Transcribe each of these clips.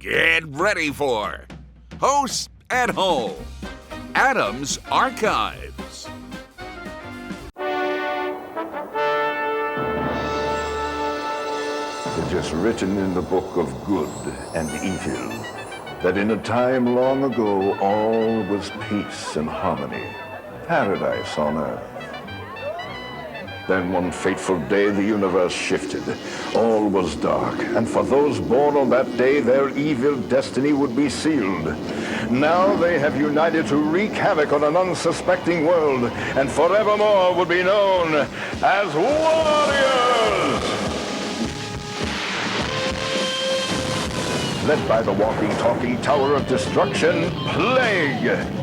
Get ready for Hosts at Home, Adam's Archives. It is written in the book of good and evil that in a time long ago all was peace and harmony, paradise on earth. Then one fateful day the universe shifted. All was dark, and for those born on that day their evil destiny would be sealed. Now they have united to wreak havoc on an unsuspecting world, and forevermore will be known as warriors! Led by the walking, talking tower of destruction, Plague.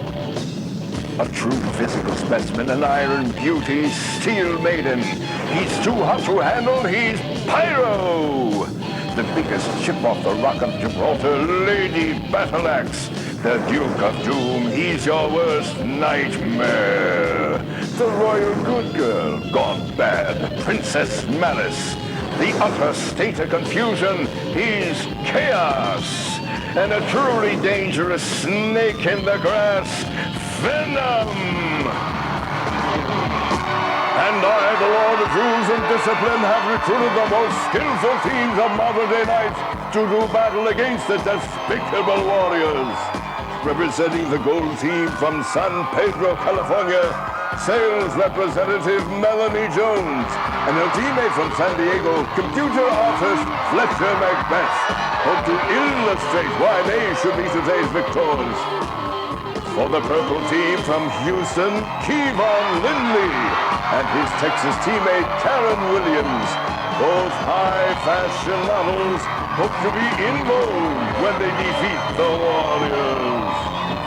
A true physical specimen, an iron beauty, steel maiden. He's too hot to handle, he's Pyro! The biggest chip off the Rock of Gibraltar, Lady Battleaxe. The Duke of Doom, he's your worst nightmare. The Royal Good Girl, gone bad, Princess Malice. The utter state of confusion, he's Chaos. And a truly dangerous snake in the grass, Venom! And I, the Lord of Rules and Discipline, have recruited the most skillful teams of modern-day knights to do battle against the despicable warriors. Representing the gold team from San Pedro, California, sales representative Melanie Jones, and her teammate from San Diego, computer artist Fletcher Macbeth, hope to illustrate why they should be today's victors. For the purple team from Houston, Kevon Lindley, and his Texas teammate Karen Williams. Both high fashion models hope to be in vogue when they defeat the Warriors.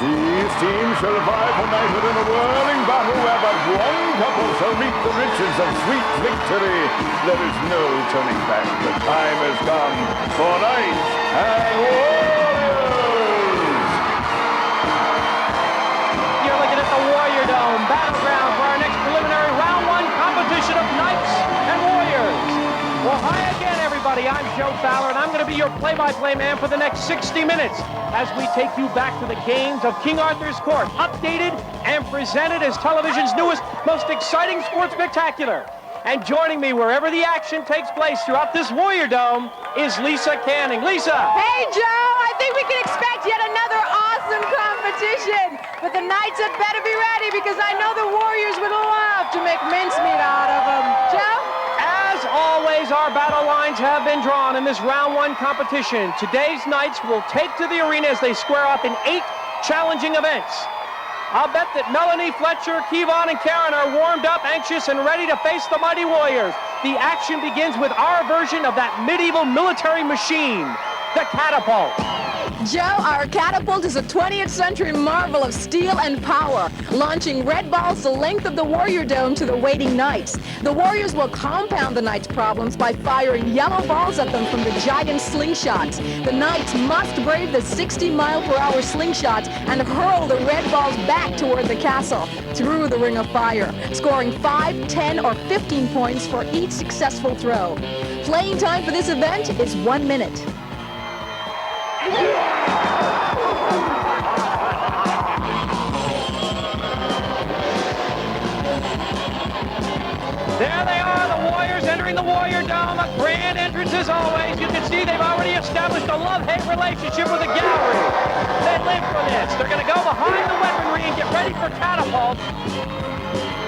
These teams shall vie tonight within a whirling battle where but one couple shall reap the riches of sweet victory. There is no turning back. The time has come for knights and warriors. You're looking at the Warrior Dome battleground for our next preliminary round one competition of knights and warriors. Well, hi again, everybody. I'm Joe Fowler, and I'm going to be your play-by-play man for the next 60 minutes as we take you back to the games of King Arthur's Court, updated and presented as television's newest, most exciting sports spectacular. And joining me wherever the action takes place throughout this Warrior Dome is Lisa Canning. Lisa! Hey, Joe! I think we can expect yet another awesome competition. But the Knights had better be ready because I know the Warriors would love to make mincemeat out of them. Joe? As always, our battle lines have been drawn in this round one competition. Today's Knights will take to the arena as they square off in 8 challenging events. I'll bet that Melanie, Fletcher, Kevon, and Karen are warmed up, anxious, and ready to face the mighty Warriors. The action begins with our version of that medieval military machine, the Catapult. Joe, our Catapult is a 20th century marvel of steel and power, launching red balls the length of the Warrior Dome to the waiting Knights. The Warriors will compound the Knights' problems by firing yellow balls at them from the giant slingshots. The Knights must brave the 60-mile-per-hour slingshots and hurl the red balls back toward the castle through the ring of fire, scoring 5, 10, or 15 points for each successful throw. Playing time for this event is 1 minute. There they are, the Warriors entering the Warrior Dome. A grand entrance as always. You can see they've already established a love-hate relationship with the gallery. They live for this. They're going to go behind the weaponry and get ready for Catapult.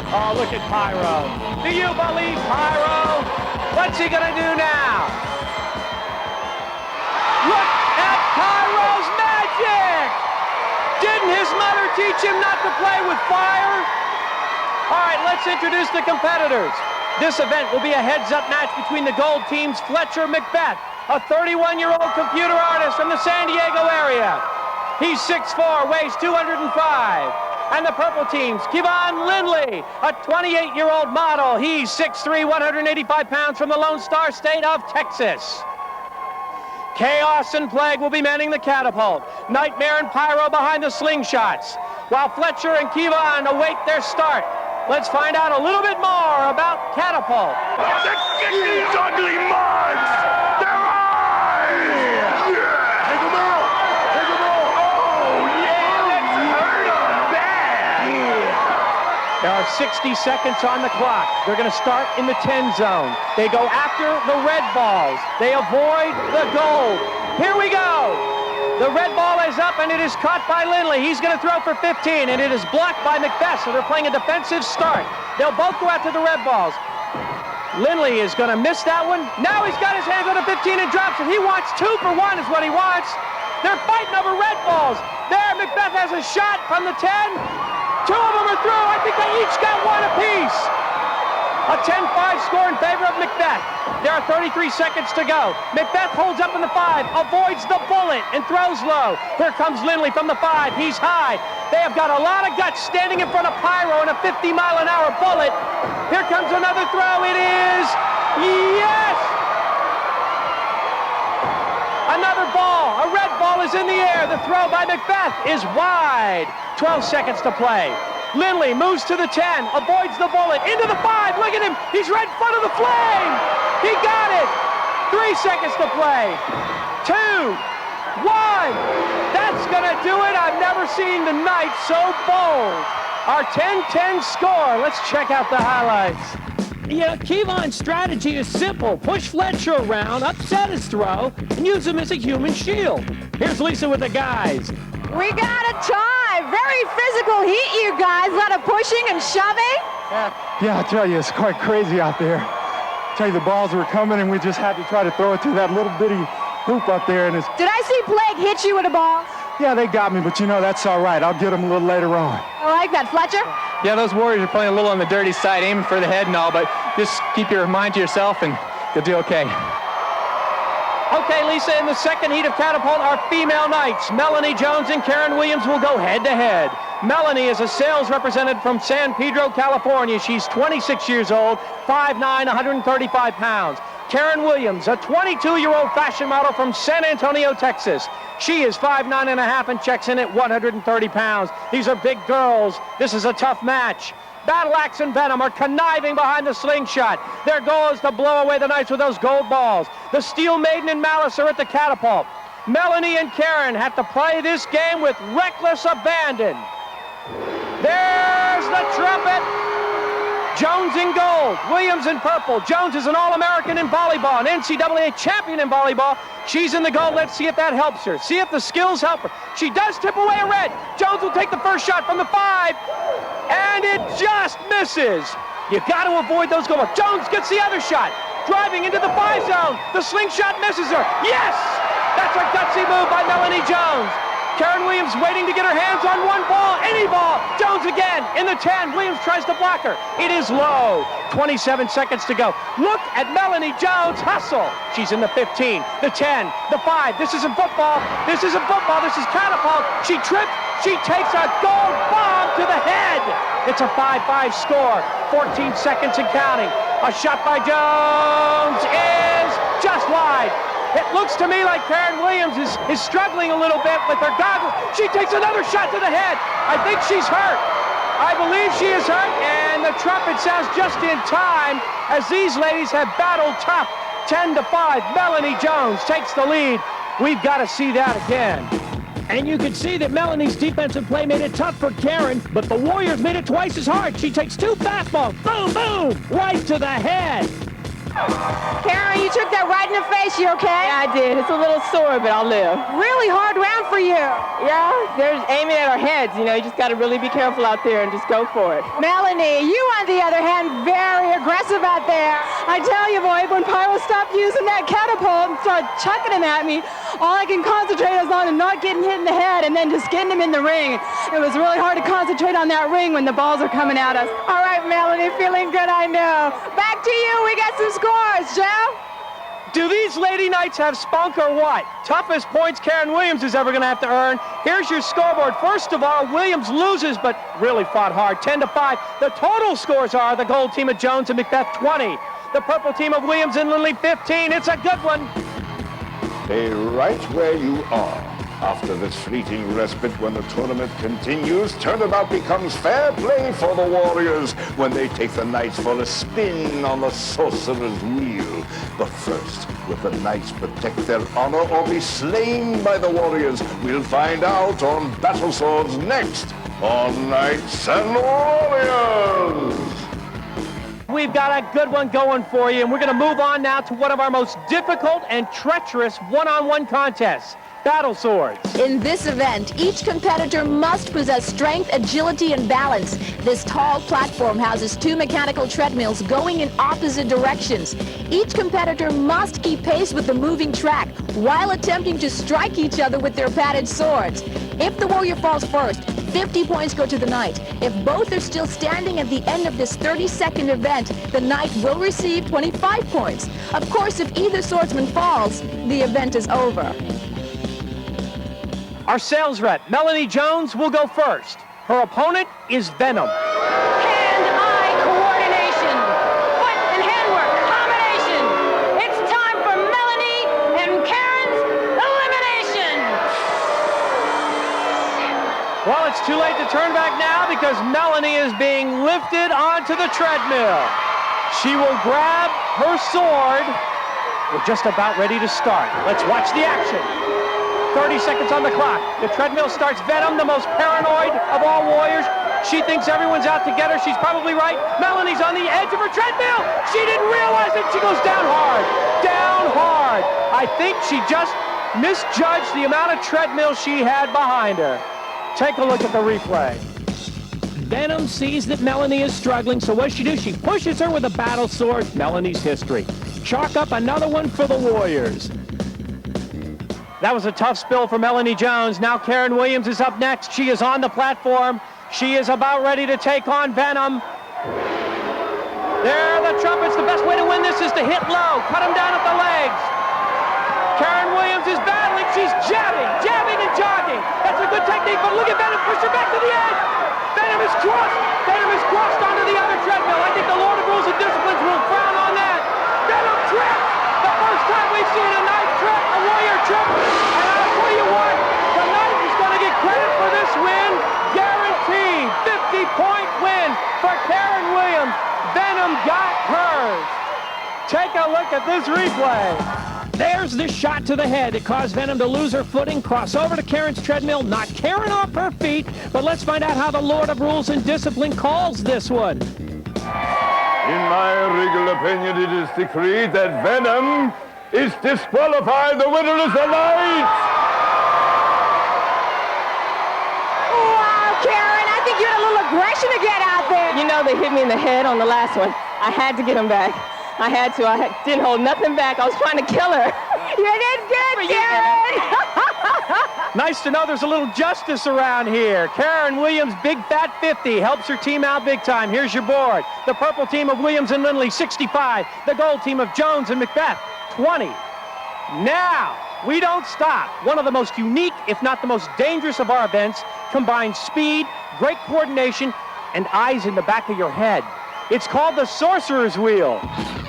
Oh, look at Pyro. Do you believe Pyro? What's he going to do now? Look at Pyro's magic! Didn't his mother teach him not to play with fire? All right, let's introduce the competitors. This event will be a heads-up match between the gold team's Fletcher Macbeth, a 31-year-old computer artist from the San Diego area. He's 6'4", weighs 205. And the purple team's Kevon Lindley, a 28-year-old model. He's 6'3", 185 pounds from the Lone Star State of Texas. Chaos and Plague will be manning the Catapult. Nightmare and Pyro behind the slingshots, while Fletcher and Kevon await their start. Let's find out a little bit more about Catapult. These ugly mugs! They're eyes! Take them out! There are 60 seconds on the clock. They're going to start in the 10 zone. They go after the red balls. They avoid the gold. Here we go. The red ball is up, and it is caught by Lindley. He's going to throw for 15, and it is blocked by Macbeth, so they're playing a defensive start. They'll both go after the red balls. Lindley is going to miss that one. Now he's got his hands on the 15 and drops it. He wants 2 for 1 is what he wants. They're fighting over red balls. There, Macbeth has a shot from the 10. 2 of them are through. I think they each got 1 apiece. A 10-5 score in favor of Macbeth. There are 33 seconds to go. Macbeth holds up in the 5, avoids the bullet, and throws low. Here comes Lindley from the 5. He's high. They have got a lot of guts standing in front of Pyro and a 50-mile-an-hour bullet. Here comes another throw. It is yes! Another ball. A red ball is in the air. The throw by Macbeth is wide. 12 seconds to play. Lindley moves to the 10, avoids the bullet, into the 5. Look at him. He's right in front of the flame. He got it. 3 seconds to play. 2, 1. That's going to do it. I've never seen the Knights so bold. Our 10-10 score. Let's check out the highlights. Yeah, Kevon's strategy is simple. Push Fletcher around, upset his throw, and use him as a human shield. Here's Lisa with the guys. We got a tie. Very physical heat, you guys. A lot of pushing and shoving. Yeah, I tell you, it's quite crazy out there. I tell you, the balls were coming, and we just had to try to throw it to that little bitty hoop up there. And Did I see Plague hit you with a ball? yeah, they got me, but you know, that's all right. I'll get them a little later on. I like that. Fletcher? Yeah, those Warriors are playing a little on the dirty side, aiming for the head and all, but just keep your mind to yourself and you'll do okay. Okay, Lisa, in the second heat of Catapult, our female Knights, Melanie Jones and Karen Williams, will go head-to-head. Melanie is a sales representative from San Pedro, California. She's 26 years old, 5'9", 135 pounds. Karen Williams, a 22-year-old fashion model from San Antonio, Texas. She is 5'9" and a half and checks in at 130 pounds. These are big girls. This is a tough match. Battle Axe and Venom are conniving behind the slingshot. Their goal is to blow away the Knights with those gold balls. The Steel Maiden and Malice are at the Catapult. Melanie and Karen have to play this game with reckless abandon. There's the trumpet. Jones in gold, Williams in purple. Jones is an All-American in volleyball, an NCAA champion in volleyball. She's in the gold. Let's see if that helps her. See if the skills help her. She does tip away a red. Jones will take the first shot from the 5, and it just misses. You got to avoid those goals. Jones gets the other shot, driving into the 5 zone. The slingshot misses her. Yes! That's a gutsy move by Melanie Jones. Karen Williams waiting to get her hands on one ball, any ball. Jones again in the 10. Williams tries to block her. It is low. 27 seconds to go. Look at Melanie Jones hustle. She's in the 15, the 10, the 5. This isn't football. This isn't football. This is Catapult. She trips. She takes a gold bomb to the head. It's a 5-5 score. 14 seconds and counting. A shot by Jones is just wide. It looks to me like Karen Williams is struggling a little bit with her goggles. She takes another shot to the head. I think she's hurt. I believe she is hurt, and the trumpet sounds just in time as these ladies have battled tough. 10-5, Melanie Jones takes the lead. We've got to see that again. And you can see that Melanie's defensive play made it tough for Karen, but the Warriors made it twice as hard. She takes 2 fastballs, boom, boom, right to the head. Karen, you took that right in the face. You okay? Yeah, I did. It's a little sore, but I'll live. Really hard round for you. Yeah, they're aiming at our heads. You know, you just got to really be careful out there and just go for it. Melanie, you on the other hand, very aggressive out there. I tell you, boy, when Pyro stopped using that catapult and started chucking him at me, all I can concentrate is on him not getting hit in the head and then just getting him in the ring. It was really hard to concentrate on that ring when the balls are coming at us. All right, Melanie, feeling good, I know. Back to you. We got some scores, Joe. Do these Lady Knights have spunk or what? Toughest points Karen Williams is ever going to have to earn. Here's your scoreboard. First of all, Williams loses, but really fought hard, 10-5. The total scores are the gold team of Jones and Macbeth, 20. The purple team of Williams and Lindley, 15. It's a good one. Stay right where you are. After this fleeting respite, when the tournament continues, turnabout becomes fair play for the Warriors when they take the Knights for a spin on the Sorcerer's wheel. But first, will the Knights protect their honor or be slain by the Warriors? We'll find out on Battle Swords next, on Knights and Warriors. We've got a good one going for you, and we're going to move on now to one of our most difficult and treacherous one-on-one contests, battle swords. In this event, each competitor must possess strength, agility, and balance. This tall platform houses 2 mechanical treadmills going in opposite directions. Each competitor must keep pace with the moving track while attempting to strike each other with their padded swords. If the warrior falls first, 50 points go to the knight. If both are still standing at the end of this 30-second event, the knight will receive 25 points. Of course, if either swordsman falls, the event is over. Our sales rep, Melanie Jones, will go first. Her opponent is Venom. Hand-eye coordination. Foot and handwork combination. It's time for Melanie and Karen's elimination. Well, it's too late to turn back now because Melanie is being lifted onto the treadmill. She will grab her sword. We're just about ready to start. Let's watch the action. 30 seconds on the clock. The treadmill starts. Venom, the most paranoid of all warriors. She thinks everyone's out to get her. She's probably right. Melanie's on the edge of her treadmill. She didn't realize it. She goes down hard. Down hard. I think she just misjudged the amount of treadmill she had behind her. Take a look at the replay. Venom sees that Melanie is struggling, so what does she do? She pushes her with a battle sword. Melanie's history. Chalk up another one for the Warriors. That was a tough spill for Melanie Jones. Now Karen Williams is up next. She is on the platform. She is about ready to take on Venom. There are the trumpets. The best way to win this is to hit low. Cut him down at the legs. Karen Williams is battling. She's jabbing and jogging. That's a good technique, but look at Venom push her back to the edge. Venom is crossed onto the other treadmill. I think the Lord of Rules and Disciplines will frown on that. Venom tripped. The first time we've seen a knight trip, a warrior trip. And I'll tell you what, the knight is going to get credit for this win. Guaranteed 50-point win for Karen Williams. Venom got hers. Take a look at this replay. There's the shot to the head. It caused Venom to lose her footing, cross over to Karen's treadmill, knock Karen off her feet. But let's find out how the Lord of Rules and Discipline calls this one. In my regal opinion, it is decreed that Venom is disqualified. The winner is the knight. Wow, Karen, I think you had a little aggression to get out there. You know, they hit me in the head on the last one. I had to get him back. I had to. Didn't hold nothing back. I was trying to kill her. You did good, Karen. Nice to know there's a little justice around here. Karen Williams, big fat 50, helps her team out big time. Here's your board. The purple team of Williams and Lindley, 65. The gold team of Jones and Macbeth, 20. Now, we don't stop. One of the most unique, if not the most dangerous of our events, combines speed, great coordination, and eyes in the back of your head. It's called the Sorcerer's Wheel.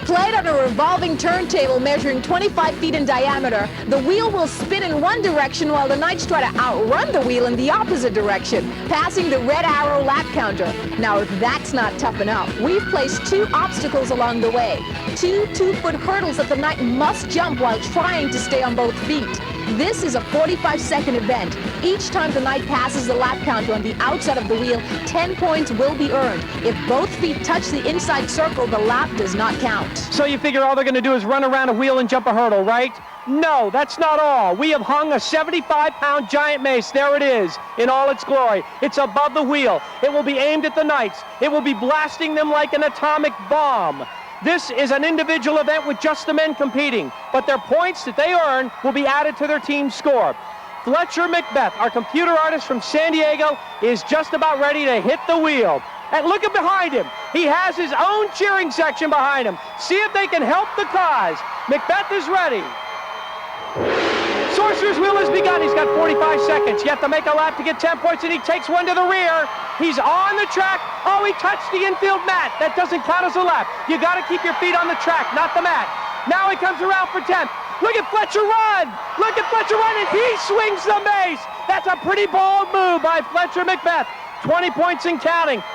Played on a revolving turntable measuring 25 feet in diameter, the wheel will spin in one direction while the knights try to outrun the wheel in the opposite direction, passing the red arrow lap counter. Now, if that's not tough enough, we've placed 2 obstacles along the way. 2 2-foot hurdles that the knight must jump while trying to stay on both feet. This is a 45-second event. Each time the knight passes the lap counter on the outside of the wheel, 10 points will be earned. If both feet touch the inside circle, the lap does not count. So you figure all they're going to do is run around a wheel and jump a hurdle, right? No, that's not all. We have hung a 75-pound giant mace. There it is, in all its glory. It's above the wheel. It will be aimed at the knights. It will be blasting them like an atomic bomb. This is an individual event with just the men competing, but their points that they earn will be added to their team's score. Fletcher Macbeth, our computer artist from San Diego, is just about ready to hit the wheel. And look at behind him. He has his own cheering section behind him. See if they can help the cause. Macbeth is ready. Sorcerer's Wheel has begun. He's got 45 seconds. You have to make a lap to get 10 points, and he takes one to the rear. He's on the track. Oh, he touched the infield mat. That doesn't count as a lap. You got to keep your feet on the track, not the mat. Now he comes around for 10. Look at Fletcher run. Look at Fletcher run, and he swings the mace. That's a pretty bold move by Fletcher Macbeth. 20 points and counting.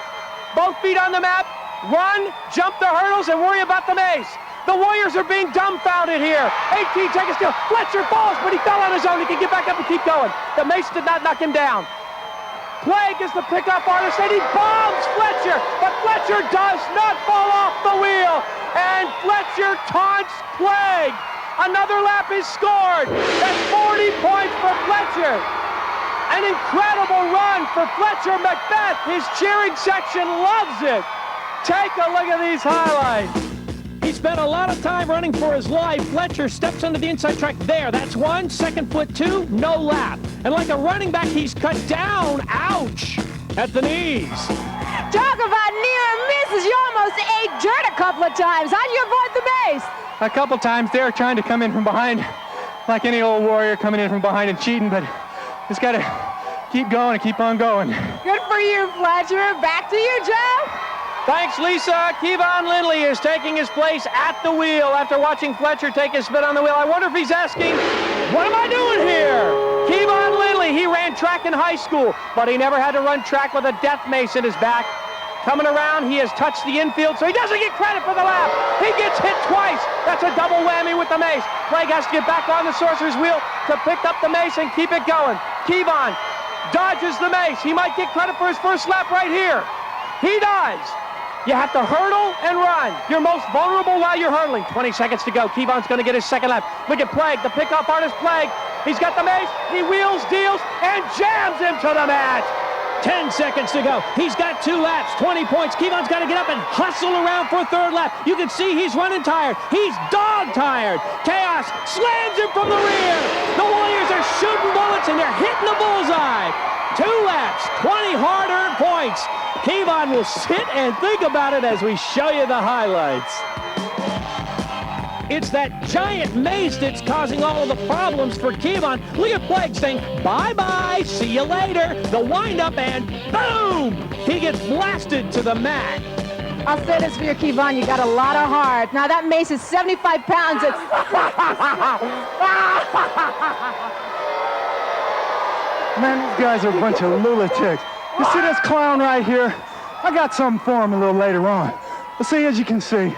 Both feet on the mat. Run, jump the hurdles, and worry about the mace. The Warriors are being dumbfounded here. 18 seconds still. Fletcher falls, but he fell on his own. He can get back up and keep going. The mace did not knock him down. Plague is the pickup artist, and he bombs Fletcher, but Fletcher does not fall off the wheel, and Fletcher taunts Plague. Another lap is scored. That's 40 points for Fletcher. An incredible run for Fletcher Macbeth. His cheering section loves it. Take a look at these highlights. He spent a lot of time running for his life. Fletcher steps onto the inside track there. That's one. Second foot two, no lap. And like a running back, he's cut down. Ouch! At the knees. Talk about near misses. You almost ate dirt a couple of times. How'd you avoid the base? A couple times there trying to come in from behind, like any old warrior coming in from behind and cheating, but just got to keep going and keep on going. Good for you, Fletcher. Back to you, Joe. Thanks, Lisa. Kevon Lindley is taking his place at the wheel after watching Fletcher take his spin on the wheel. I wonder if he's asking, what am I doing here? Kevon Lindley, he ran track in high school, but he never had to run track with a death mace in his back. Coming around, he has touched the infield, so he doesn't get credit for the lap. He gets hit twice. That's a double whammy with the mace. Plague has to get back on the Sorcerer's wheel to pick up the mace and keep it going. Kevon dodges the mace. He might get credit for his first lap right here. He does. You have to hurdle and run. You're most vulnerable while you're hurdling. 20 seconds to go. Kevon's going to get his second lap. Look at Plague, the pickup artist Plague. He's got the mace. He wheels, deals, and jams him to the mat. 10 seconds to go. He's got 2 laps, 20 points. Kevon's got to get up and hustle around for a third lap. You can see he's running tired. He's dog tired. Chaos slams him from the rear. The Warriors are shooting bullets and they're hitting the bullseye. 2 laps, 20 hard-earned points. Kevon will sit and think about it as we show you the highlights. It's that giant mace that's causing all of the problems for Kevon. Look at Plague saying, bye-bye, see you later. The wind-up and boom! He gets blasted to the mat. I'll say this for you, Kevon, you got a lot of heart. Now that mace is 75 pounds. It's... Man, these guys are a bunch of lunatics. You see this clown right here? I got something for him a little later on. But see, as you can see,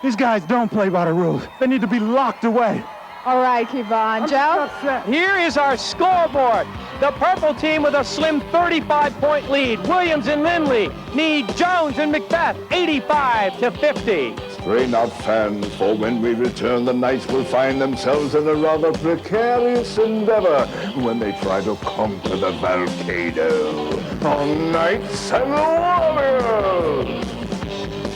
these guys don't play by the rules. They need to be locked away. All right, Kevon. Joe? Here is our scoreboard. The purple team with a slim 35-point lead. Williams and Lindley need Jones and Macbeth 85-50. Strain out, fans, for when we return, the Knights will find themselves in a rather precarious endeavor when they try to conquer the Volcano. On Knights and Warriors!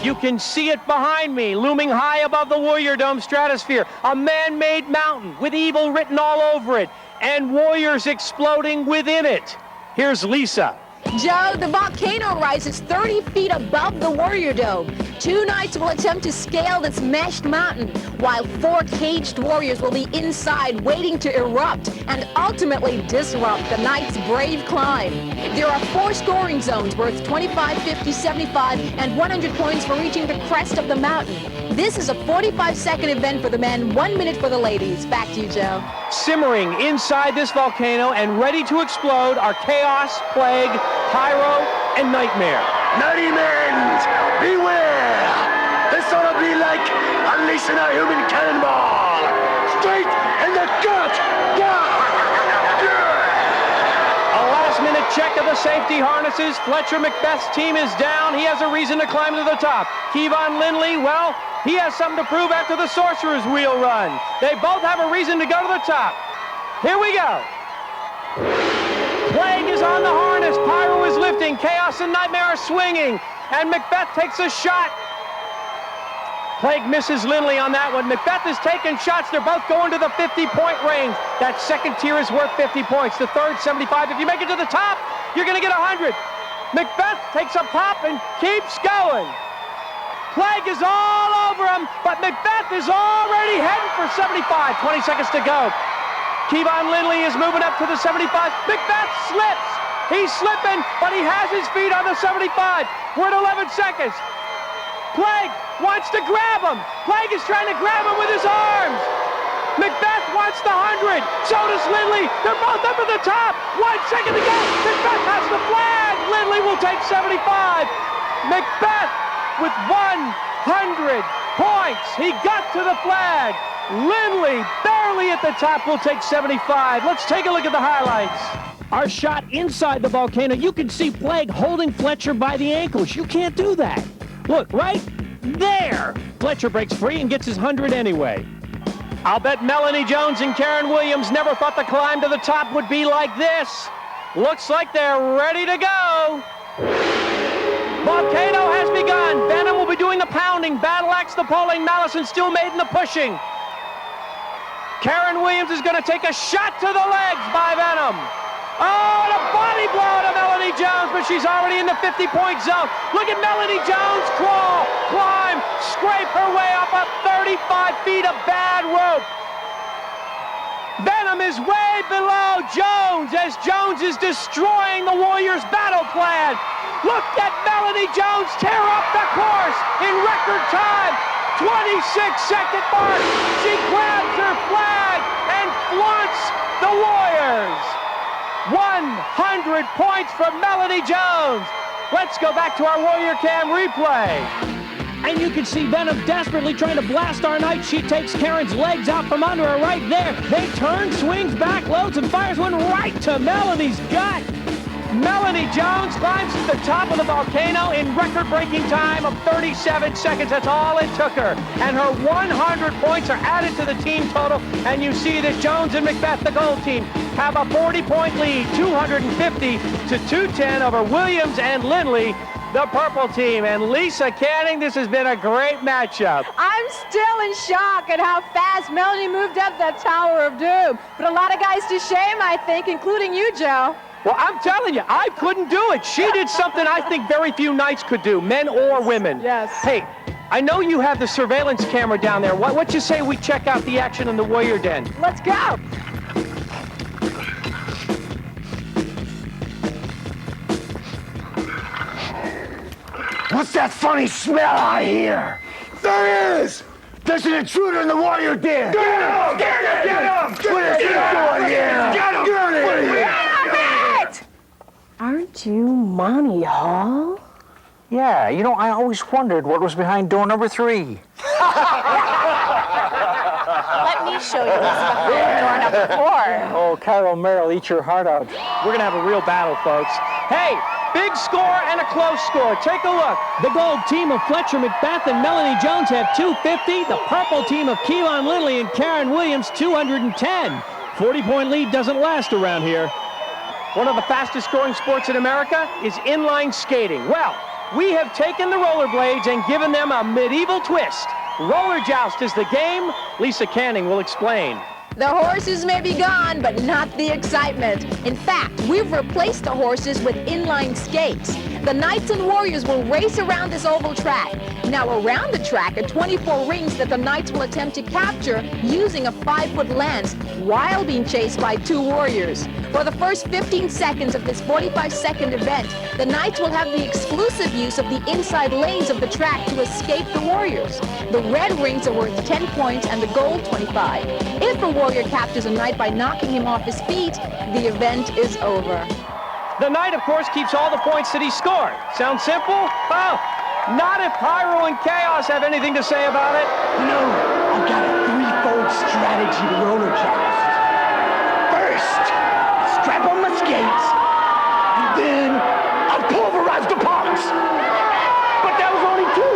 You can see it behind me, looming high above the Warrior Dome stratosphere. A man-made mountain with evil written all over it, and warriors exploding within it. Here's Lisa. Joe, the volcano rises 30 feet above the Warrior Dome. 2 Knights will attempt to scale this meshed mountain, while 4 caged warriors will be inside waiting to erupt and ultimately disrupt the Knights' brave climb. There are 4 scoring zones worth 25, 50, 75, and 100 points for reaching the crest of the mountain. This is a 45-second event for the men, 1 minute for the ladies. Back to you, Joe. Simmering inside this volcano and ready to explode are Chaos, Plague, Pyro, and Nightmare. Naughty men, beware! This ought to be like unleashing a human cannonball! Straight in the gut! A last-minute check of the safety harnesses. Fletcher Macbeth's team is down. He has a reason to climb to the top. Kevon Lindley, well, he has something to prove after the Sorcerer's wheel run. They both have a reason to go to the top. Here we go. Plague is on the harness. Pyro is lifting. Chaos and Nightmare are swinging. And Macbeth takes a shot. Plague misses Lindley on that one. Macbeth is taking shots. They're both going to the 50-point range. That second tier is worth 50 points. The third, 75. If you make it to the top, you're going to get 100. Macbeth takes a pop and keeps going. Plague is all over him, but Macbeth is already heading for 75. 20 seconds to go. Kevon Lindley is moving up to the 75. Macbeth slips. He's slipping, but he has his feet on the 75. We're at 11 seconds. Plague wants to grab him. Plague is trying to grab him with his arms. Macbeth wants the 100. So does Lindley. They're both up at the top. 1 second to go. Macbeth has the flag. Lindley will take 75. Macbeth with 100 points. He got to the flag. Lindley barely at the top will take 75. Let's take a look at the highlights. are shot inside the volcano, you can see Plague holding Fletcher by the ankles. You can't do that. Look, right there. Fletcher breaks free and gets his 100 anyway. I'll bet Melanie Jones and Karen Williams never thought the climb to the top would be like this. Looks like they're ready to go. Volcano has begun. Venom will be doing the pounding. Battle Axe the pulling. Mallison still made in the pushing. Karen Williams is going to take a shot to the legs by Venom. Oh, and a body blow to Melanie Jones, but she's already in the 50-point zone. Look at Melanie Jones crawl, climb, scrape her way up 35 feet of bad rope. Venom is way below Jones as Jones is destroying the Warriors' battle plan. Look at Melanie Jones tear up the course in record time. 26-second mark. She grabs her flag and flaunts the Warriors. 100 points from Melanie Jones. Let's go back to our Warrior Cam replay. And you can see Venom desperately trying to blast our knight. She takes Karen's legs out from under her right there. They turn, swings back, loads, and fires one right to Melanie's gut. Melanie Jones climbs to the top of the volcano in record-breaking time of 37 seconds. That's all it took her. And her 100 points are added to the team total. And you see that Jones and Macbeth, the gold team, have a 40-point lead, 250 to 210 over Williams and Lindley, the purple team. And Lisa Canning, this has been a great matchup. I'm still in shock at how fast Melanie moved up that Tower of Doom. But a lot of guys to shame, I think, including you, Joe. Well, I'm telling you, I couldn't do it. She did something I think very few knights could do, men or women. Yes. Hey, I know you have the surveillance camera down there. What you say we check out the action in the Warrior Den? Let's go. What's that funny smell I hear? There he is! There's an intruder in the Warrior Den! Get him! Get him! What is he doing here? Get him! Get him! Aren't you Monty Hall? Yeah, you know, I always wondered what was behind door number 3. Let me show you what's behind door number 4. Oh, Carol Merrill, eat your heart out. We're going to have a real battle, folks. Hey, big score and a close score. Take a look. The gold team of Fletcher Macbeth and Melanie Jones have 250. The purple team of Keelan Lindley and Karen Williams, 210. 40-point lead doesn't last around here. One of the fastest scoring sports in America is inline skating. Well, we have taken the rollerblades and given them a medieval twist. Roller joust is the game. Lisa Canning will explain. The horses may be gone, but not the excitement. In fact, we've replaced the horses with inline skates. The Knights and Warriors will race around this oval track. Now around the track are 24 rings that the Knights will attempt to capture using a 5-foot lance while being chased by 2 Warriors. For the first 15 seconds of this 45-second event, the Knights will have the exclusive use of the inside lanes of the track to escape the Warriors. The red rings are worth 10 points and the gold 25. If a Warrior captures a Knight by knocking him off his feet, the event is over. The Knight, of course, keeps all the points that he scored. Sound simple? Oh, not if Pyro and Chaos have anything to say about it. You know, I've got a 3-fold strategy to roller joust. First, strap on my skates, and then I'll pulverize the parts. But that was only 2.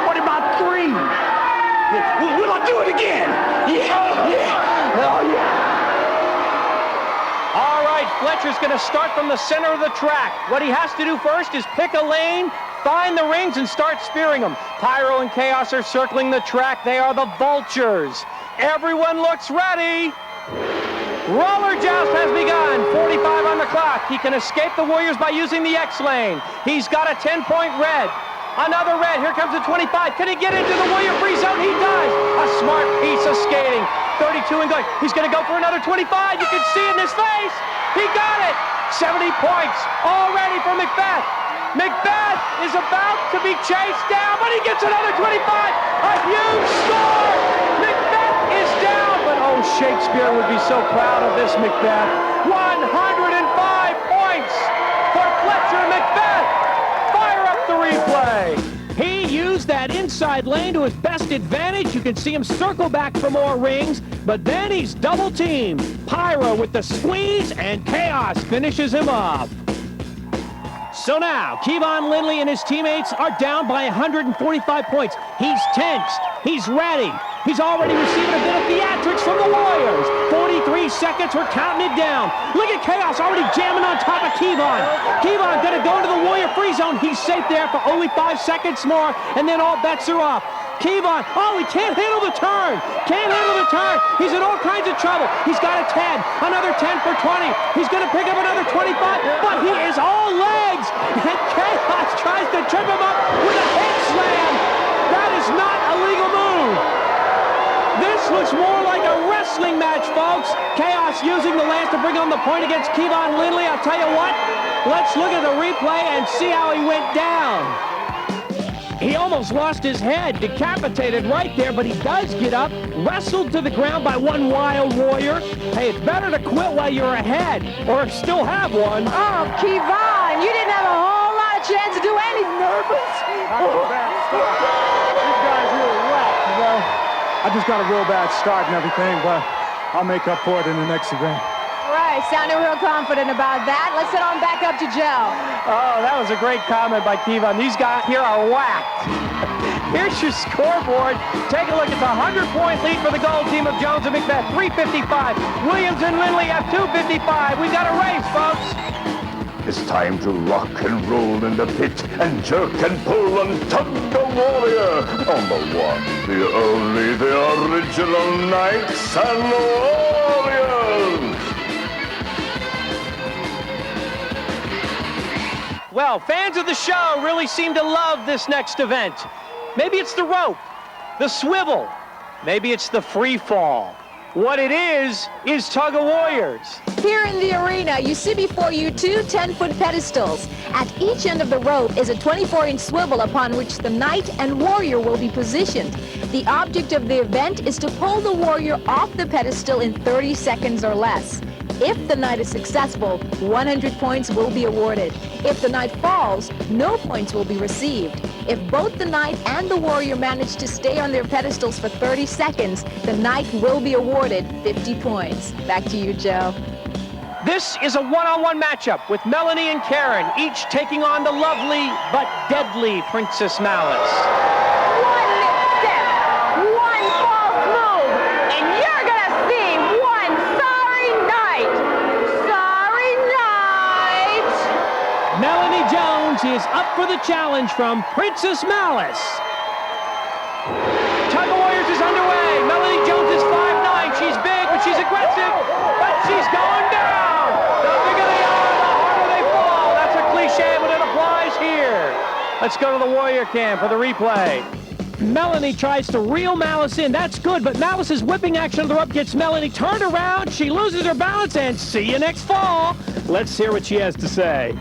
What about 3? Will I do it again? Yeah. Oh, yeah. All right, Fletcher's going to start from the center of the track. What he has to do first is pick a lane, find the rings, and start spearing them. Pyro and Chaos are circling the track. They are the vultures. Everyone looks ready. Roller joust has begun. 45 on the clock. He can escape the Warriors by using the X lane. He's got a 10-point red. Another red. Here comes a 25. Can he get into the Warrior free zone? He does. A smart piece of skating. 32 and going. He's going to go for another 25. You can see it in his face. He got it. 70 points already for Macbeth. Macbeth is about to be chased down, but he gets another 25. A huge score. Macbeth is down, but oh, Shakespeare would be so proud of this Macbeth. 105 points for Fletcher Macbeth. Fire up the replay. He used used that inside lane to his best advantage. You can see him circle back for more rings, but then he's double teamed. Pyro with the squeeze, and Chaos finishes him off. So now, Kevon Lindley and his teammates are down by 145 points. He's tensed. He's ready. He's already receiving a bit of theatrics from the Warriors. 43 seconds, we're counting it down. Look at Chaos already jamming on top of Kevon. Kevon gonna go into the Warrior free zone. He's safe there for only 5 seconds more, and then all bets are off. Kevon, oh, he can't handle the turn. Can't handle the turn. He's in all kinds of trouble. He's got a 10, another 10 for 20. He's gonna pick up another 25, but he is all legs. And Chaos tries to trip him up with a head slam. That is not a legal move. This looks more like a wrestling match, folks. Chaos using the lance to bring on the point against Kevon Lindley. I'll tell you what, let's look at the replay and see how he went down. He almost lost his head, decapitated right there, but he does get up, wrestled to the ground by one Wild Warrior. Hey, it's better to quit while you're ahead, or still have one. Oh, Kevon, you didn't have a whole lot of chance to do anything. Nervous? These guys really whacked, you know. I just got a real bad start and everything, but I'll make up for it in the next event. Right, sounding real confident about that. Let's head on back up to Joe. Oh, that was a great comment by Kevon. These guys here are whacked. Here's your scoreboard. Take a look at the 100-point lead for the gold team of Jones and Macbeth, 355. Williams and Lindley have 255. We've got a race, folks. It's time to rock and roll in the pit and jerk and pull and tug the Warrior on the one, the only, the original Knights and Warriors. Well, fans of the show really seem to love this next event. Maybe it's the rope, the swivel, maybe it's the free fall. What it is Tug of Warriors. Here in the arena, you see before you two 10-foot pedestals. At each end of the rope is a 24-inch swivel upon which the knight and warrior will be positioned. The object of the event is to pull the warrior off the pedestal in 30 seconds or less. If the knight is successful, 100 points will be awarded. If the knight falls, no points will be received. If both the knight and the warrior manage to stay on their pedestals for 30 seconds, the knight will be awarded 50 points. Back to you, Joe. This is a one-on-one matchup with Melanie and Karen, each taking on the lovely but deadly Princess Malice. One misstep, one false move, and you're gonna see one sorry night. Sorry night. Melanie Jones is up for the challenge from Princess Malice. Tug of Warriors is underway. Melanie Jones is 5'9". She's big, but she's aggressive, but she's going down. The bigger they are, the harder they fall. That's a cliche, but it applies here. Let's go to the Warrior cam for the replay. Melanie tries to reel Malice in. That's good, but Malice's whipping action on the rope gets Melanie turned around. She loses her balance, and see you next fall. Let's hear what she has to say.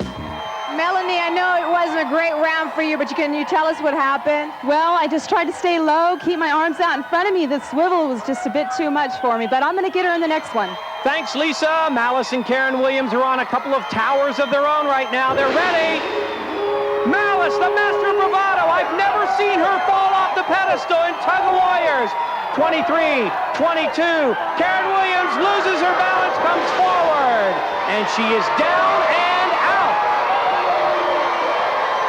Melanie, I know it wasn't a great round for you, but can you tell us what happened? Well, I just tried to stay low, keep my arms out in front of me. The swivel was just a bit too much for me, but I'm going to get her in the next one. Thanks, Lisa. Malice and Karen Williams are on a couple of towers of their own right now. They're ready. Malice, the master of bravado. I've never seen her fall off the pedestal in Tug of Warriors. 23, 22. Karen Williams loses her balance, comes forward, and she is down and out.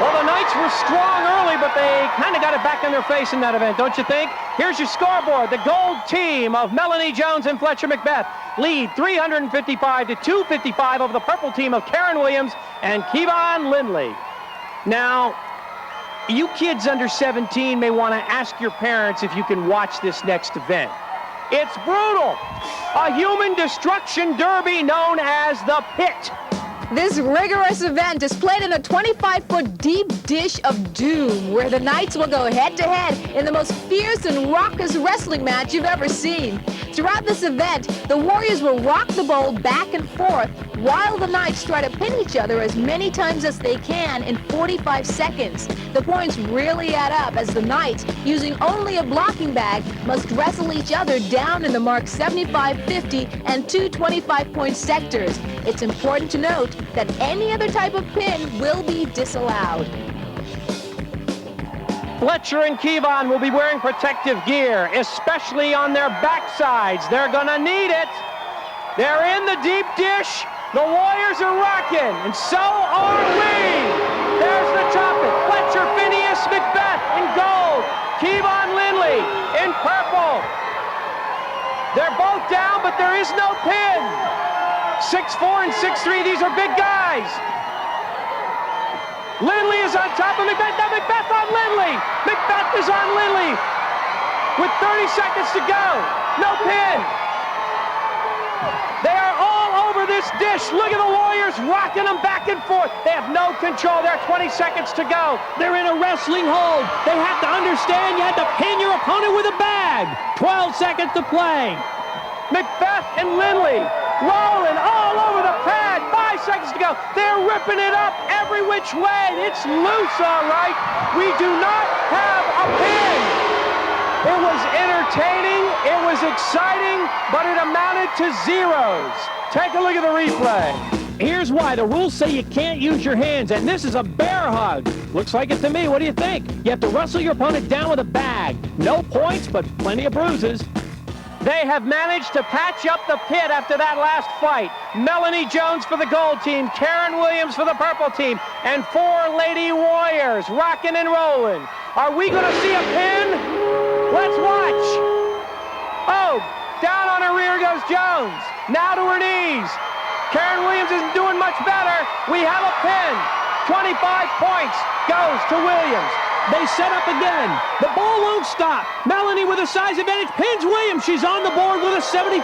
Well, the Knights were strong early, but they kind of got it back in their face in that event, don't you think? Here's your scoreboard. The gold team of Melanie Jones and Fletcher Macbeth lead 355 to 255 over the purple team of Karen Williams and Kevon Lindley. Now, you kids under 17 may want to ask your parents if you can watch this next event. It's brutal. A human destruction derby known as the Pit. This rigorous event is played in a 25-foot deep dish of doom, where the Knights will go head-to-head in the most fierce and raucous wrestling match you've ever seen. Throughout this event, the Warriors will rock the bowl back and forth, while the Knights try to pin each other as many times as they can in 45 seconds. The points really add up, as the Knights, using only a blocking bag, must wrestle each other down in the marked 75, 50, and 225-point sectors. It's important to note that any other type of pin will be disallowed. Fletcher and Kevon will be wearing protective gear, especially on their backsides. They're gonna need it. They're in the deep dish. The Warriors are rocking, and so are we. There's the trumpet. Fletcher, Phineas, Macbeth in gold. Kevon Lindley in purple. They're both down, but there is no pin. 6'4" and 6'3", these are big guys. Lindley is on top of Macbeth. Now Macbeth on Lindley. Macbeth is on Lindley with 30 seconds to go. No pin. They are all over this dish. Look at the Warriors rocking them back and forth. They have no control. There are 20 seconds to go. They're in a wrestling hold. They have to understand you have to pin your opponent with a bag. 12 seconds to play. Macbeth and Lindley rolling all over the pad. 5 seconds to go. They're ripping it up every which way. It's loose, all right. We do not have a pin. It was entertaining, it was exciting, but it amounted to zeros. Take a look at the replay. Here's why. The rules say you can't use your hands, and this is a bear hug. Looks like it to me. What do you think? You have to wrestle your opponent down with a bag. No points, but plenty of bruises. They have managed to patch up the pit after that last fight. Melanie Jones for the gold team, Karen Williams for the purple team, and 4 Lady Warriors rocking and rolling. Are we going to see a pin? Let's watch. Oh, down on her rear goes Jones. Now to her knees. Karen Williams isn't doing much better. We have a pin. 25 points goes to Williams. They set up again. The ball won't stop. Melanie with a size advantage pins Williams. She's on the board with a 75.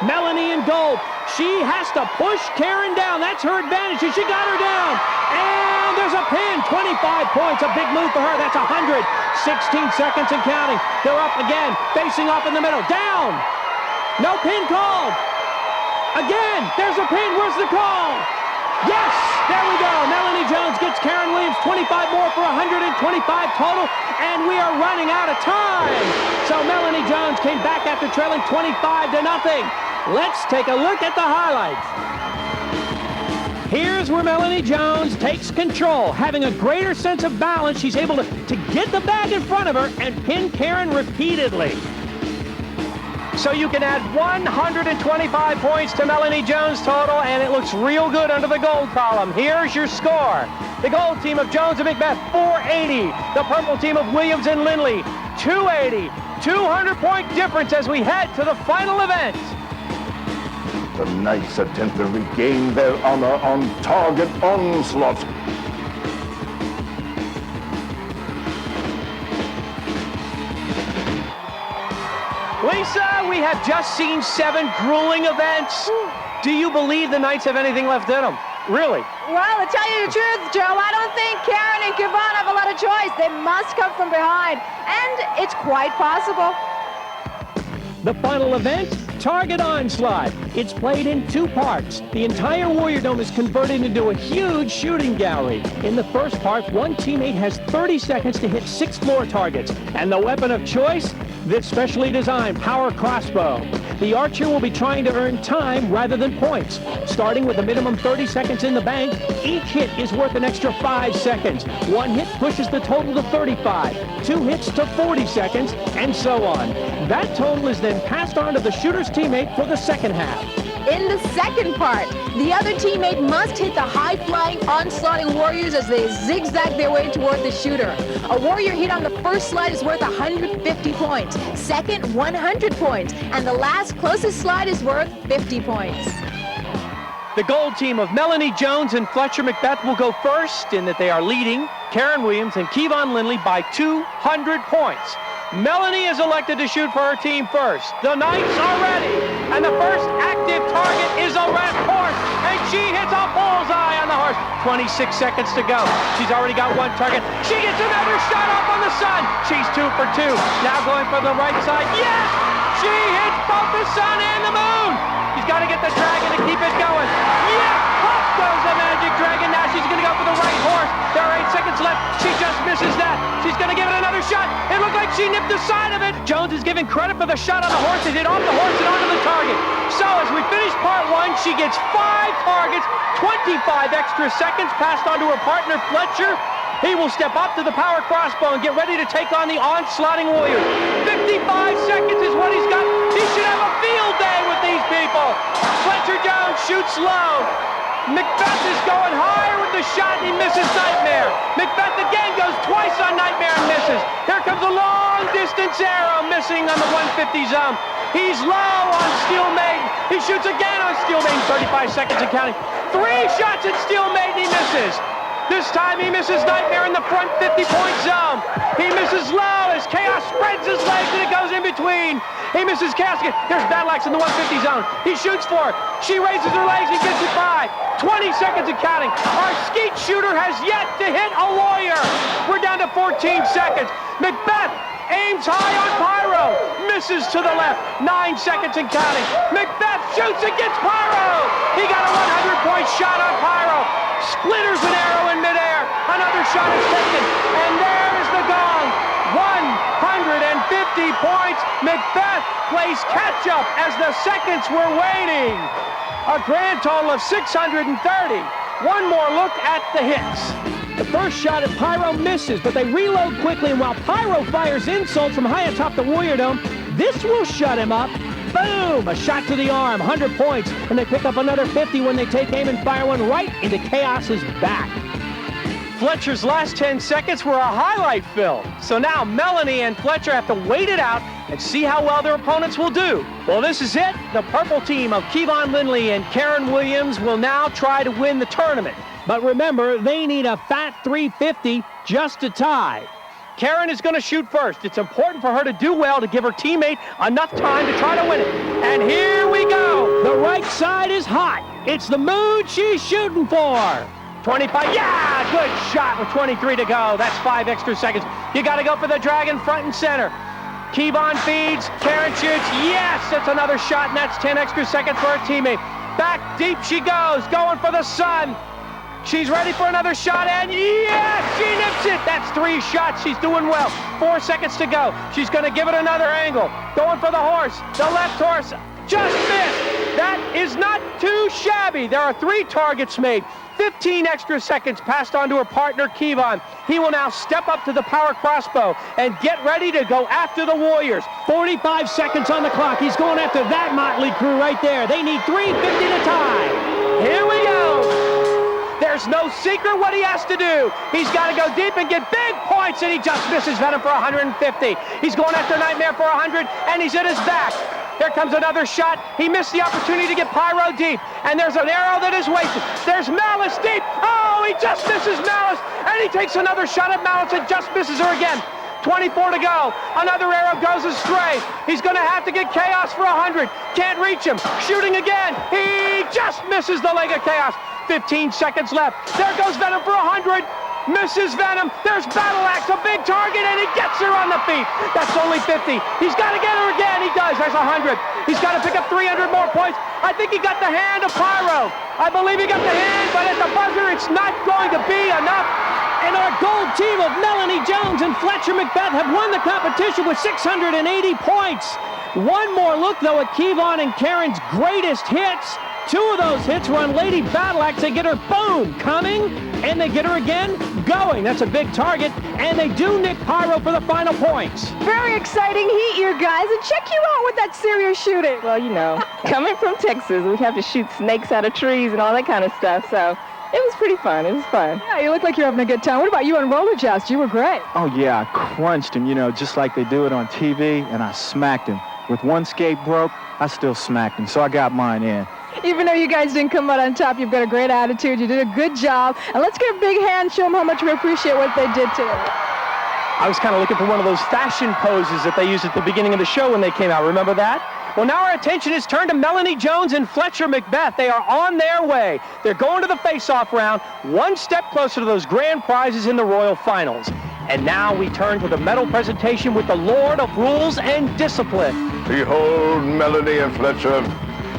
Melanie in gold. She has to push Karen down. That's her advantage. She got her down. And there's a pin. 25 points. A big move for her. That's 100. 16 seconds and counting. They're up again. Facing off in the middle. Down. No pin called. Again. There's a pin. Where's the call? Yes! There we go. Melanie Jones gets Karen Williams 25 more for 125 total, and we are running out of time. So Melanie Jones came back after trailing 25-0. Let's take a look at the highlights. Here's where Melanie Jones takes control. Having a greater sense of balance, she's able to get the bag in front of her and pin Karen repeatedly. So you can add 125 points to Melanie Jones' total, and it looks real good under the gold column. Here's your score. The gold team of Jones and Macbeth, 480. The purple team of Williams and Lindley, 280. 200-point difference as we head to the final event. The Knights attempt to regain their honor on target onslaught. Lisa, we have just seen 7 grueling events. Do you believe the Knights have anything left in them? Really? Well, to tell you the truth, Joe, I don't think Karen and Kevon have a lot of choice. They must come from behind, and it's quite possible. The final event, Target Onslaught. It's played in 2 parts. The entire Warrior Dome is converted into a huge shooting gallery. In the first part, one teammate has 30 seconds to hit 6 floor targets. And the weapon of choice? This specially designed power crossbow. The archer will be trying to earn time rather than points. Starting with a minimum 30 seconds in the bank, each hit is worth an extra 5 seconds. 1 hit pushes the total to 35, 2 hits to 40 seconds, and so on. That total is then passed on to the shooter's teammate for the second half. In the second part, the other teammate must hit the high-flying, onslaughting warriors as they zigzag their way toward the shooter. A warrior hit on the first slide is worth 150 points, second 100 points, and the last closest slide is worth 50 points. The gold team of Melanie Jones and Fletcher Macbeth will go first in that they are leading Karen Williams and Kevon Lindley by 200 points. Melanie is elected to shoot for her team first. The Knights are ready, and the first active target is a red horse, and she hits a bullseye on the horse. 26 seconds to go. She's already got 1 target. She gets another shot up on the sun. She's 2 for 2. Now going for the right side. Yes! She hits both the sun and the moon. She's got to get the dragon to keep it going. Yes! Up goes the magic dragon. Now she's going to go for the right horse. There are 8 seconds left. She just misses that. She's going to give it another shot. It looked like she nipped the side of it. Jones is giving credit for the shot on the horse. It hit off the horse and onto the target. So as we finish part 1, she gets 5 targets, 25 extra seconds passed on to her partner Fletcher. He will step up to the power crossbow and get ready to take on the onslaughting Warriors. 55 seconds is what he's got. He should have a field day with these people. Fletcher Jones shoots low. Macbeth is going higher with the shot, and he misses Nightmare. Macbeth again goes twice on Nightmare and misses. Here comes a long-distance arrow, missing on the 150 zone. He's low on Steel Maiden. He shoots again on Steel Maiden, 35 seconds and counting. 3 shots at Steel Maiden, he misses. This time he misses Nightmare in the front 50-point zone. He misses low as Chaos spreads his legs and it goes in between. He misses Chaos again. There's Battle Axe in the 150 zone. He shoots for it. She raises her legs and gets it by. 20 seconds and counting. Our skeet shooter has yet to hit a Warrior. We're down to 14 seconds. Macbeth aims high on Pyro. Misses to the left. 9 seconds and counting. Macbeth shoots against Pyro. He got a 100-point shot on Pyro. Splitters an arrow in midair. Another shot is taken. And there is the gong. 150 points. Macbeth plays catch-up as the seconds were waiting. A grand total of 630. One more look at the hits. The first shot at Pyro misses, but they reload quickly, and while Pyro fires insults from high atop the Warrior Dome, this will shut him up. Boom! A shot to the arm, 100 points, and they pick up another 50 when they take aim and fire one right into Chaos's back. Fletcher's last 10 seconds were a highlight film. So now Melanie and Fletcher have to wait it out and see how well their opponents will do. Well, this is it. The purple team of Kevon Lindley and Karen Williams will now try to win the tournament. But remember, they need a fat 350 just to tie. Karen is going to shoot first. It's important for her to do well to give her teammate enough time to try to win it. And here we go. The right side is hot. It's the mood she's shooting for. 25, yeah, good shot with 23 to go. That's 5 extra seconds. You got to go for the dragon front and center. Kevon feeds, Karen shoots, yes, that's another shot, and that's 10 extra seconds for her teammate. Back deep she goes, going for the sun. She's ready for another shot, and yes, she nips it. That's 3 shots, she's doing well. 4 seconds to go. She's gonna give it another angle. Going for the horse, the left horse, just missed. That is not too shabby. There are 3 targets made. 15 extra seconds passed on to her partner, Kevon. He will now step up to the power crossbow and get ready to go after the Warriors. 45 seconds on the clock. He's going after that motley crew right there. They need 350 to tie. Here we go. There's no secret what he has to do. He's got to go deep and get big points, and he just misses Venom for 150. He's going after Nightmare for 100, and he's at his back. Here comes another shot. He missed the opportunity to get Pyro deep. And there's an arrow that is wasted. There's Malice deep. Oh, he just misses Malice. And he takes another shot at Malice and just misses her again. 24 to go. Another arrow goes astray. He's going to have to get Chaos for 100. Can't reach him. Shooting again. He just misses the leg of Chaos. 15 seconds left. There goes Venom for 100. Misses Venom. There's Battle Axe, a big target, and he gets her on the feet. That's only 50. He's got to get her again. He does. There's 100. He's got to pick up 300 more points. I think he got the hand of Pyro. I believe he got the hand, but at the buzzer, it's not going to be enough. And our gold team of Melanie Jones and Fletcher Macbeth have won the competition with 680 points. One more look, though, at Kevon and Karen's greatest hits. 2 of those hits were on Lady Battle Axe. They get her, boom, coming, and they get her again, going. That's a big target, and they do nick Pyro for the final points. Very exciting heat, you guys, and check you out with that serious shooting. Well, you know, coming from Texas, we have to shoot snakes out of trees and all that kind of stuff, so it was pretty fun. It was fun. Yeah, you look like you're having a good time. What about you on roller joust? You were great. Oh, yeah, I crunched him, you know, just like they do it on TV, and I smacked him. With one skate broke, I still smacked him, so I got mine in. Even though you guys didn't come out on top, you've got a great attitude. You did a good job. And let's get a big hand, show them how much we appreciate what they did today. I was kind of looking for one of those fashion poses that they used at the beginning of the show when they came out. Remember that? Well, now our attention is turned to Melanie Jones and Fletcher Macbeth. They are on their way. They're going to the face-off round, one step closer to those grand prizes in the Royal Finals. And now we turn to the medal presentation with the Lord of Rules and Discipline. Behold, Melanie and Fletcher.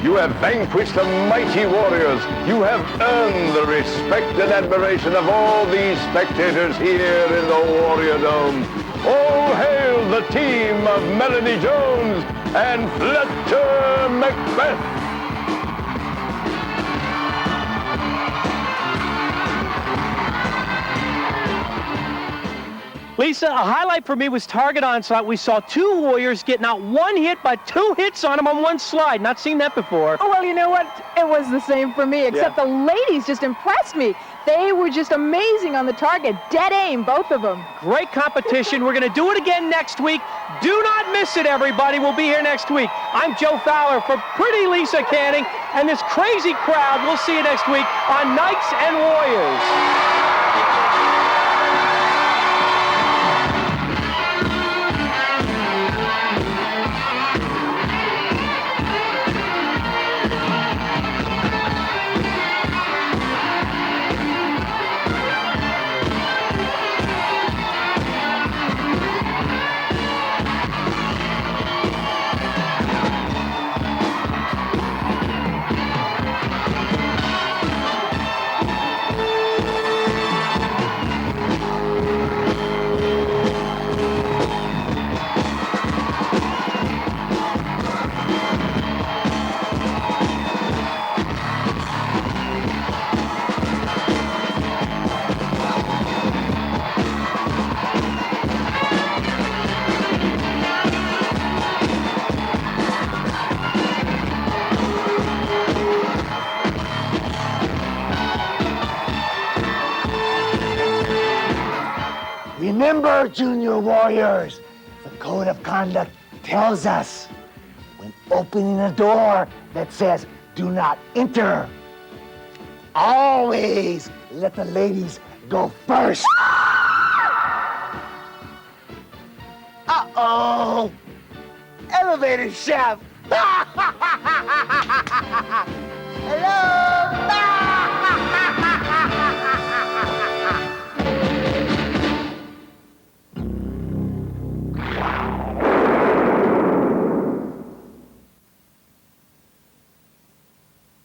You have vanquished the mighty warriors. You have earned the respect and admiration of all these spectators here in the Warrior Dome. All hail the team of Melanie Jones and Fletcher Macbeth. Lisa, a highlight for me was target onslaught. We saw 2 warriors getting out 1 hit, but 2 hits on them on 1 slide. Not seen that before. Oh, well, you know what? It was the same for me, except the ladies just impressed me. They were just amazing on the target. Dead aim, both of them. Great competition. We're going to do it again next week. Do not miss it, everybody. We'll be here next week. I'm Joe Fowler for Pretty Lisa Canning and this crazy crowd. We'll see you next week on Knights and Warriors. Remember, Junior Warriors, the Code of Conduct tells us when opening a door that says, do not enter, always let the ladies go first. Uh-oh! Elevator chef! Hello!